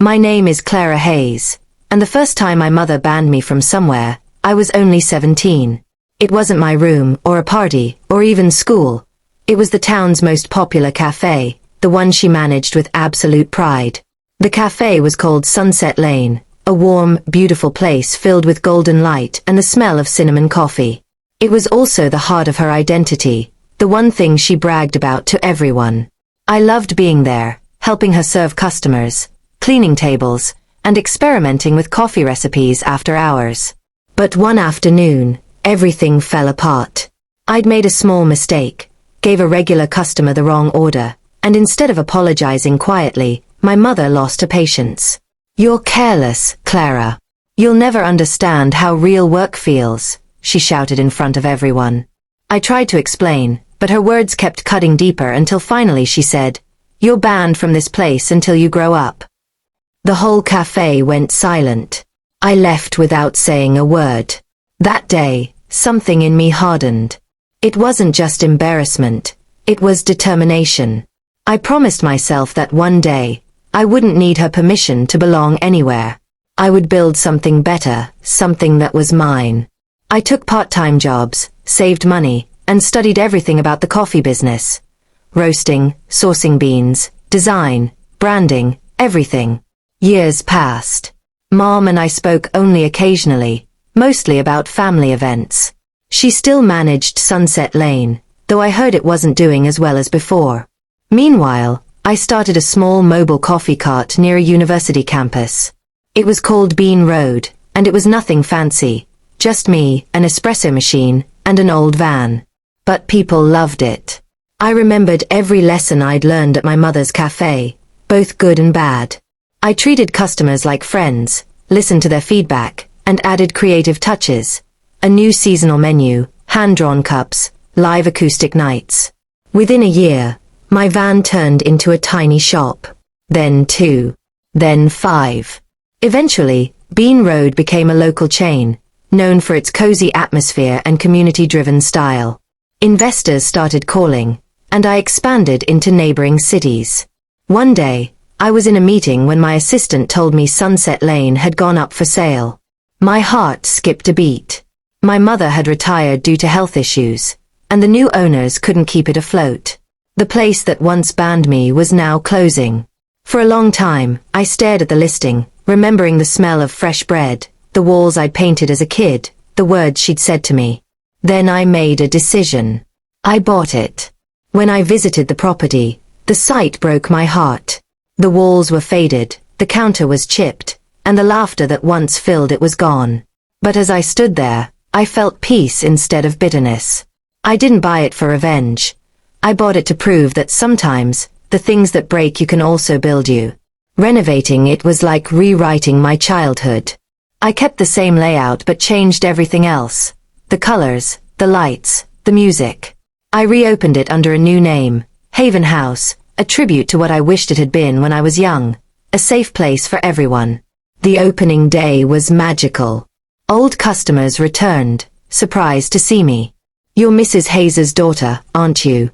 My name is Clara Hayes, and the first time my mother banned me from somewhere, I was only 17. It wasn't my room, or a party, or even school. It was the town's most popular cafe, the one she managed with absolute pride. The cafe was called Sunset Lane, a warm, beautiful place filled with golden light and the smell of cinnamon coffee. It was also the heart of her identity, the one thing she bragged about to everyone. I loved being there, helping her serve customers, cleaning tables, and experimenting with coffee recipes after hours. But one afternoon, everything fell apart. I'd made a small mistake, gave a regular customer the wrong order, and instead of apologizing quietly, my mother lost her patience. "You're careless, Clara. You'll never understand how real work feels," she shouted in front of everyone. I tried to explain, but her words kept cutting deeper until finally she said, "You're banned from this place until you grow up." The whole cafe went silent. I left without saying a word. That day, something in me hardened. It wasn't just embarrassment, it was determination. I promised myself that one day, I wouldn't need her permission to belong anywhere. I would build something better, something that was mine. I took part-time jobs, saved money, and studied everything about the coffee business. Roasting, sourcing beans, design, branding, everything. Years passed. Mom and I spoke only occasionally, mostly about family events. She still managed Sunset Lane, though I heard it wasn't doing as well as before. Meanwhile, I started a small mobile coffee cart near a university campus. It was called Bean Road, and it was nothing fancy, just me, an espresso machine, and an old van. But people loved it. I remembered every lesson I'd learned at my mother's cafe, both good and bad. I treated customers like friends, listened to their feedback, and added creative touches. A new seasonal menu, hand-drawn cups, live acoustic nights. Within a year, my van turned into a tiny shop. Then 2. Then 5. Eventually, Bean Road became a local chain, known for its cozy atmosphere and community-driven style. Investors started calling, and I expanded into neighboring cities. One day, I was in a meeting when my assistant told me Sunset Lane had gone up for sale. My heart skipped a beat. My mother had retired due to health issues, and the new owners couldn't keep it afloat. The place that once banned me was now closing. For a long time, I stared at the listing, remembering the smell of fresh bread, the walls I'd painted as a kid, the words she'd said to me. Then I made a decision. I bought it. When I visited the property, the sight broke my heart. The walls were faded, the counter was chipped, and the laughter that once filled it was gone. But as I stood there, I felt peace instead of bitterness. I didn't buy it for revenge. I bought it to prove that sometimes, the things that break you can also build you. Renovating it was like rewriting my childhood. I kept the same layout but changed everything else. The colors, the lights, the music. I reopened it under a new name, Haven House, a tribute to what I wished it had been when I was young. A safe place for everyone. The opening day was magical. Old customers returned, surprised to see me. "You're Mrs. Hayes's daughter, aren't you?"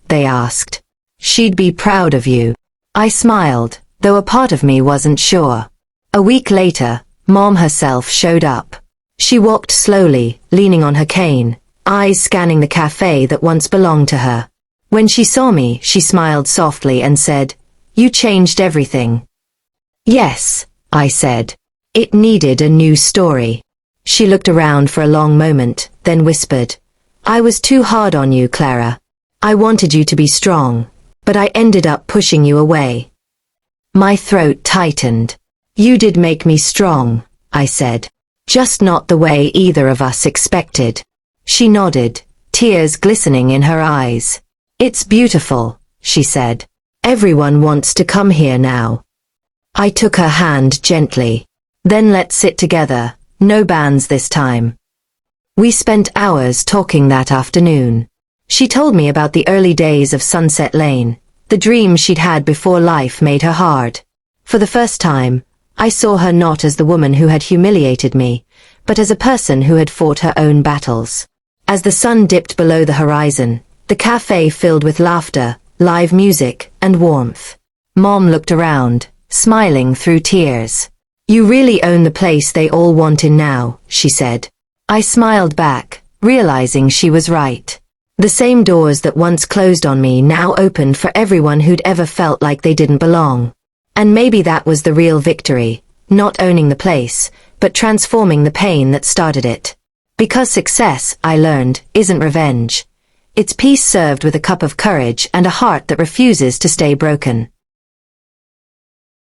they asked. "She'd be proud of you." I smiled, though a part of me wasn't sure. A week later, Mom herself showed up. She walked slowly, leaning on her cane, eyes scanning the cafe that once belonged to her. When she saw me, she smiled softly and said, "You changed everything." "Yes," I said. "It needed a new story." She looked around for a long moment, then whispered, "I was too hard on you, Clara. I wanted you to be strong, but I ended up pushing you away." My throat tightened. "You did make me strong," I said. "Just not the way either of us expected." She nodded, tears glistening in her eyes. "It's beautiful," she said. "Everyone wants to come here now." I took her hand gently. "Then let's sit together, no bans this time." We spent hours talking that afternoon. She told me about the early days of Sunset Lane, the dreams she'd had before life made her hard. For the first time, I saw her not as the woman who had humiliated me, but as a person who had fought her own battles. As the sun dipped below the horizon, the cafe filled with laughter, live music, and warmth. Mom looked around, smiling through tears. "You really own the place they all want in now," she said. I smiled back, realizing she was right. The same doors that once closed on me now opened for everyone who'd ever felt like they didn't belong. And maybe that was the real victory, not owning the place, but transforming the pain that started it. Because success, I learned, isn't revenge. It's peace served with a cup of courage and a heart that refuses to stay broken.